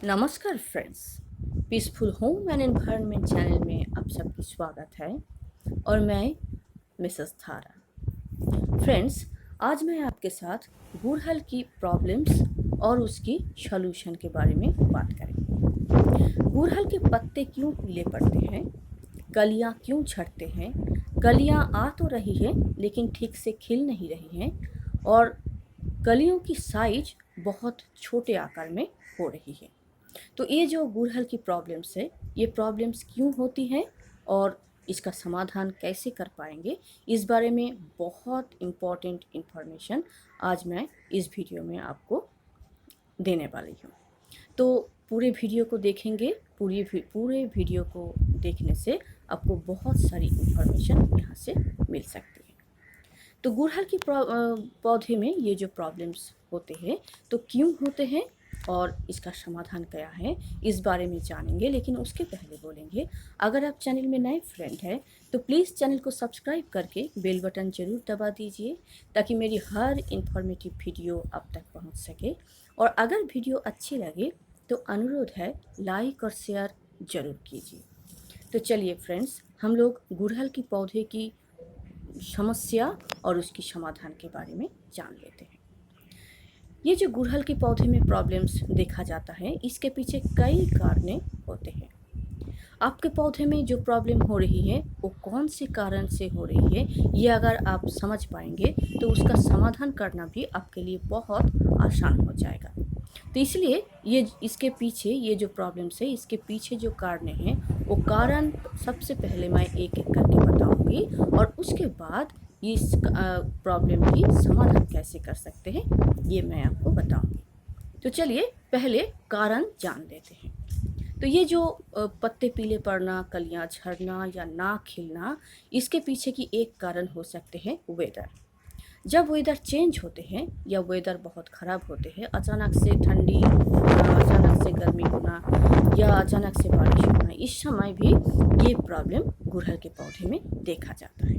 नमस्कार friends. Peaceful home and environment channel में आप सबकी स्वागत है और मैं मिसेस थारा। फ्रेंड्स, आज मैं आपके साथ गुड़हल की प्रॉब्लम्स और उसकी सॉल्यूशन के बारे में बात करेंगे। गुड़हल के पत्ते क्यों पीले पड़ते हैं, कलियां क्यों झड़ते हैं, कलियां आ तो रही है लेकिन ठीक से खिल नहीं रही हैं, और कलियों की साइज बहुत छोटे आकार में हो रही है। तो ये जो गुड़हल की प्रॉब्लम्स है, ये प्रॉब्लम्स क्यों होती हैं और इसका समाधान कैसे कर पाएंगे, इस बारे में बहुत इम्पॉर्टेंट इन्फॉर्मेशन आज मैं इस वीडियो में आपको देने वाली हूँ। तो पूरे वीडियो को देखेंगे। पूरे वीडियो को देखने से आपको बहुत सारी इन्फॉर्मेशन यहाँ से मिल सकती है। तो गुड़हल की पौधे में ये जो प्रॉब्लम्स होते हैं, तो क्यों होते हैं और इसका समाधान क्या है, इस बारे में जानेंगे। लेकिन उसके पहले बोलेंगे, अगर आप चैनल में नए फ्रेंड हैं तो प्लीज़ चैनल को सब्सक्राइब करके बेल बटन ज़रूर दबा दीजिए, ताकि मेरी हर इन्फॉर्मेटिव वीडियो आप तक पहुंच सके। और अगर वीडियो अच्छी लगे तो अनुरोध है, लाइक और शेयर ज़रूर कीजिए। तो चलिए फ्रेंड्स, हम लोग गुड़हल की पौधे की समस्या और उसकी समाधान के बारे में जान लेते हैं। ये जो गुड़हल के पौधे में प्रॉब्लम्स देखा जाता है, इसके पीछे कई कारण होते हैं। आपके पौधे में जो प्रॉब्लम हो रही है वो कौन से कारण से हो रही है, ये अगर आप समझ पाएंगे तो उसका समाधान करना भी आपके लिए बहुत आसान हो जाएगा। तो इसलिए ये इसके पीछे ये जो प्रॉब्लम्स है, इसके पीछे जो कारण हैं, वो कारण सबसे पहले मैं एक एक करके बताऊंगी, और उसके बाद इस प्रॉब्लम की समाधान कैसे कर सकते हैं ये मैं आपको बताऊंगी। तो चलिए पहले कारण जान लेते हैं। तो ये जो पत्ते पीले पड़ना, कलियां झड़ना या ना खिलना, इसके पीछे की एक कारण हो सकते हैं वेदर। जब वेदर चेंज होते हैं या वेदर बहुत ख़राब होते हैं, अचानक से ठंडी होना, अचानक से गर्मी होना या अचानक से बारिश होना, इस समय भी ये प्रॉब्लम गुड़हल के पौधे में देखा जाता है।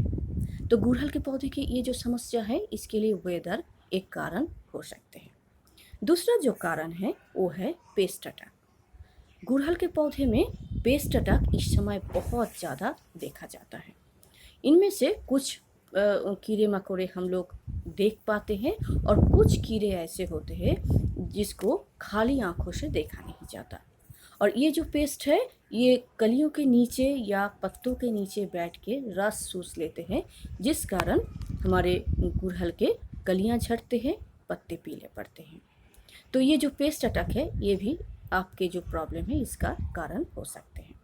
तो गुड़हल के पौधे की ये जो समस्या है, इसके लिए वेदर एक कारण हो सकते हैं। दूसरा जो कारण है वो है पेस्ट अटैक। गुड़हल के पौधे में पेस्ट अटैक इस समय बहुत ज़्यादा देखा जाता है। इनमें से कुछ कीड़े मकोड़े हम लोग देख पाते हैं, और कुछ कीड़े ऐसे होते हैं जिसको खाली आंखों से देखा नहीं जाता। और ये जो पेस्ट है, ये कलियों के नीचे या पत्तों के नीचे बैठ के रस चूस लेते हैं, जिस कारण हमारे गुड़हल के कलियां झड़ते हैं, पत्ते पीले पड़ते हैं। तो ये जो पेस्ट अटैक है, ये भी आपके जो प्रॉब्लम है इसका कारण हो सकते हैं।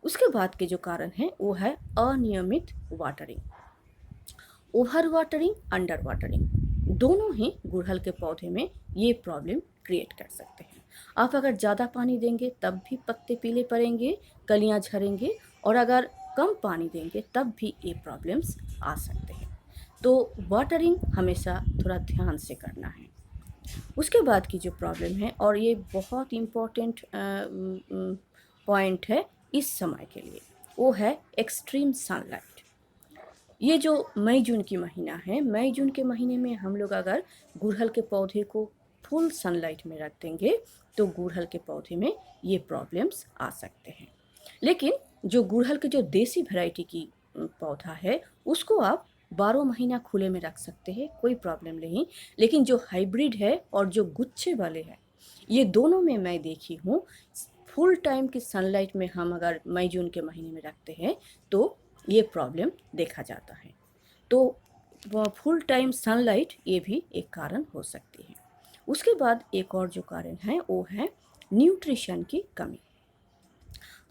उसके बाद के जो कारण है वो है अनियमित watering. Over watering, under watering, दोनों ही गुड़हल के पौधे में ये प्रॉब्लम क्रिएट कर सकते हैं। आप अगर ज़्यादा पानी देंगे तब भी पत्ते पीले पड़ेंगे, कलियां झड़ेंगे, और अगर कम पानी देंगे तब भी ये प्रॉब्लम्स आ सकते हैं। तो वाटरिंग हमेशा थोड़ा ध्यान से करना है। उसके बाद की जो प्रॉब्लम है, और ये बहुत इम्पोर्टेंट पॉइंट है इस समय के लिए, वो है एक्सट्रीम सनलाइट। ये जो मई जून की महीना है, मई जून के महीने में हम लोग अगर गुड़हल के पौधे को फुल सनलाइट में रख देंगे तो गुड़हल के पौधे में ये प्रॉब्लम्स आ सकते हैं। लेकिन जो गुड़हल के जो देसी वैरायटी की पौधा है, उसको आप 12 महीना खुले में रख सकते हैं, कोई प्रॉब्लम नहीं। लेकिन जो हाइब्रिड है और जो गुच्छे वाले हैं, ये दोनों में मैं देखी हूँ, फुल टाइम की सनलाइट में हम अगर मई जून के महीने में रखते हैं तो ये प्रॉब्लम देखा जाता है। तो फुल टाइम सनलाइट ये भी एक कारण हो सकती है। उसके बाद एक और जो कारण है वो है न्यूट्रिशन की कमी।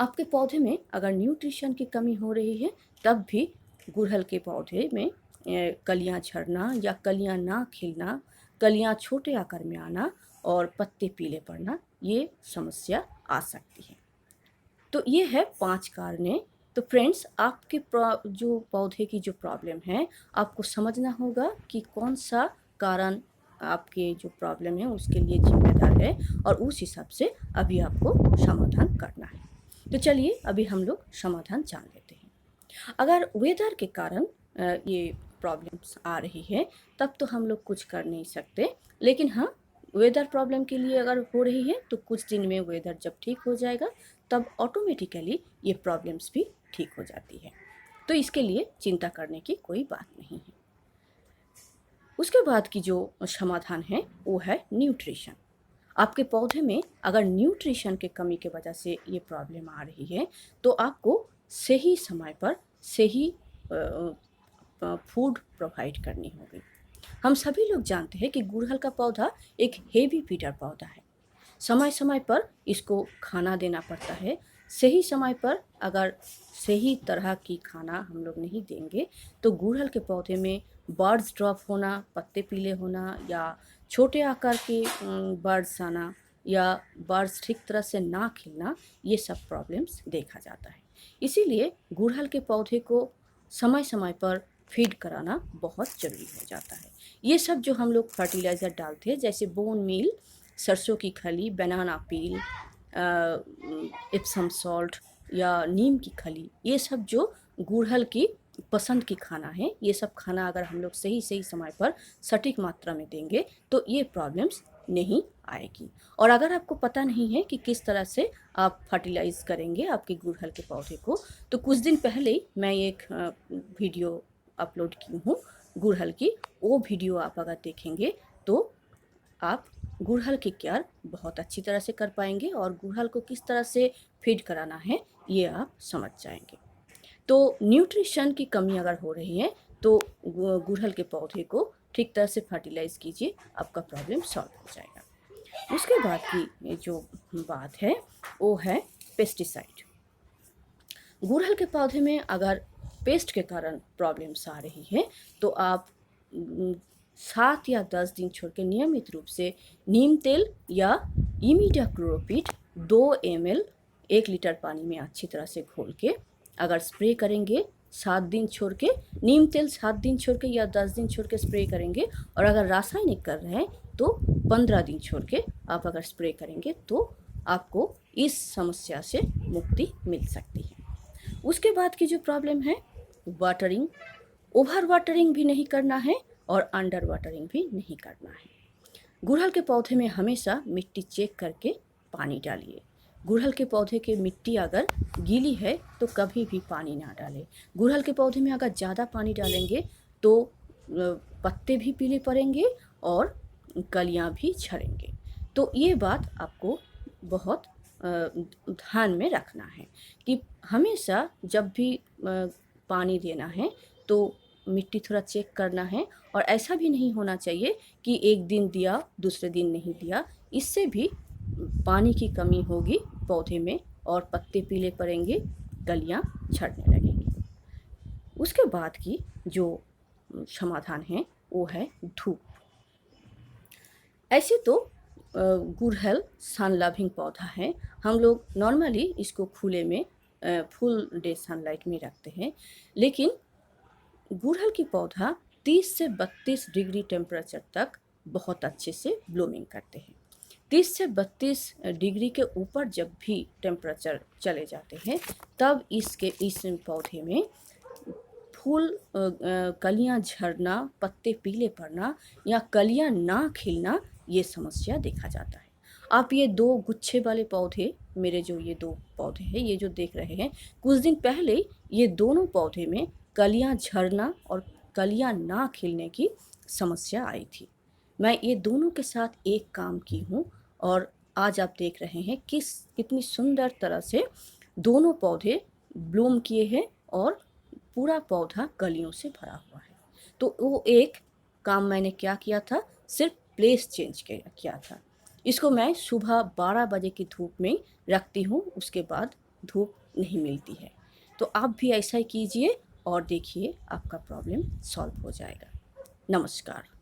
आपके पौधे में अगर न्यूट्रिशन की कमी हो रही है, तब भी गुड़हल के पौधे में कलियां झड़ना या कलियां ना खिलना, कलियां छोटे आकार में आना और पत्ते पीले पड़ना, ये समस्या आ सकती है। तो ये है 5 कारण। तो फ्रेंड्स, आपके जो पौधे की जो प्रॉब्लम है, आपको समझना होगा कि कौन सा कारण आपके जो प्रॉब्लम है उसके लिए जिम्मेदार है, और उस हिसाब से अभी आपको समाधान करना है। तो चलिए अभी हम लोग समाधान जान लेते हैं। अगर वेदर के कारण ये प्रॉब्लम्स आ रही है, तब तो हम लोग कुछ कर नहीं सकते। लेकिन हाँ, वेदर प्रॉब्लम के लिए अगर हो रही है तो कुछ दिन में वेदर जब ठीक हो जाएगा तब ऑटोमेटिकली ये प्रॉब्लम्स भी ठीक हो जाती है। तो इसके लिए चिंता करने की कोई बात नहीं है। उसके बाद की जो समाधान है वो है न्यूट्रिशन। आपके पौधे में अगर न्यूट्रिशन के कमी के वजह से ये प्रॉब्लम आ रही है तो आपको सही समय पर सही फूड प्रोवाइड करनी होगी। हम सभी लोग जानते हैं कि गुड़हल का पौधा एक हेवी फीडर पौधा है। समय समय पर इसको खाना देना पड़ता है। सही समय पर अगर सही तरह की खाना हम लोग नहीं देंगे तो गुड़हल के पौधे में बर्ड्स ड्रॉप होना, पत्ते पीले होना या छोटे आकार के बर्ड्स आना या बर्ड्स ठीक तरह से ना खिलना, ये सब प्रॉब्लम्स देखा जाता है। इसीलिए गुड़हल के पौधे को समय समय पर फीड कराना बहुत ज़रूरी हो जाता है। ये सब जो हम लोग फर्टिलाइज़र डालते हैं जैसे बोन मील, सरसों की खली, बनाना पील, इप्सम सॉल्ट या नीम की खली, ये सब जो गुड़हल की पसंद की खाना है, ये सब खाना अगर हम लोग सही सही समय पर सटीक मात्रा में देंगे तो ये प्रॉब्लम्स नहीं आएगी। और अगर आपको पता नहीं है कि किस तरह से आप फर्टिलाइज़ करेंगे आपके गुड़हल के पौधे को, तो कुछ दिन पहले ही मैं एक वीडियो अपलोड की हूँ गुड़हल की। वो वीडियो आप अगर देखेंगे तो आप गुड़हल की केयर बहुत अच्छी तरह से कर पाएंगे और गुड़हल को किस तरह से फीड कराना है ये आप समझ जाएंगे। तो न्यूट्रिशन की कमी अगर हो रही है तो गुड़हल के पौधे को ठीक तरह से फर्टिलाइज़ कीजिए, आपका प्रॉब्लम सॉल्व हो जाएगा। उसके बाद की जो बात है वो है पेस्टिसाइड। गुड़हल के पौधे में अगर पेस्ट के कारण प्रॉब्लम्स आ रही है तो आप 7 या 10 दिन छोड़ के नियमित रूप से नीम तेल या इमिडाक्लोप्रिड 2 ml 1 लीटर पानी में अच्छी तरह से घोल के अगर स्प्रे करेंगे 7 दिन छोड़ के, नीम तेल 7 दिन छोड़ के या 10 दिन छोड़ के स्प्रे करेंगे, और अगर रासायनिक कर रहे हैं तो 15 दिन छोड़ के आप अगर स्प्रे करेंगे तो आपको इस समस्या से मुक्ति मिल सकती है। उसके बाद की जो प्रॉब्लम है वाटरिंग, ओवर वाटरिंग भी नहीं करना है और अंडर वाटरिंग भी नहीं करना है। गुड़हल के पौधे में हमेशा मिट्टी चेक करके पानी डालिए। गुड़हल के पौधे की मिट्टी अगर गीली है तो कभी भी पानी ना डालें। गुड़हल के पौधे में अगर ज़्यादा पानी डालेंगे तो पत्ते भी पीले पड़ेंगे और कलियां भी झड़ेंगे। तो ये बात आपको बहुत ध्यान में रखना है कि हमेशा जब भी पानी देना है तो मिट्टी थोड़ा चेक करना है, और ऐसा भी नहीं होना चाहिए कि एक दिन दिया दूसरे दिन नहीं दिया। इससे भी पानी की कमी होगी पौधे में और पत्ते पीले पड़ेंगे, कलियां झड़ने लगेंगी। उसके बाद की जो समाधान है वो है धूप। ऐसे तो गुड़हल सन लविंग पौधा है। हम लोग नॉर्मली इसको खुले में फुल डे सनलाइट में रखते हैं, लेकिन गुड़हल की पौधा 30 से 32 डिग्री टेम्परेचर तक बहुत अच्छे से ब्लूमिंग करते हैं। 30 से 32 डिग्री के ऊपर जब भी टेम्परेचर चले जाते हैं तब इस पौधे में फूल कलियां झड़ना, पत्ते पीले पड़ना या कलियां ना खिलना, ये समस्या देखा जाता है। आप ये 2 गुच्छे वाले पौधे, मेरे जो ये 2 पौधे हैं ये जो देख रहे हैं, कुछ दिन पहले ये दोनों पौधे में कलियां झड़ना और कलियां ना खिलने की समस्या आई थी। मैं ये दोनों के साथ एक काम की हूँ और आज आप देख रहे हैं कितनी सुंदर तरह से दोनों पौधे ब्लूम किए हैं और पूरा पौधा कलियों से भरा हुआ है। तो वो एक काम मैंने क्या किया था, सिर्फ प्लेस चेंज किया था। इसको मैं सुबह 12 बजे की धूप में रखती हूँ, उसके बाद धूप नहीं मिलती है। तो आप भी ऐसा ही कीजिए और देखिए आपका प्रॉब्लम सॉल्व हो जाएगा। नमस्कार।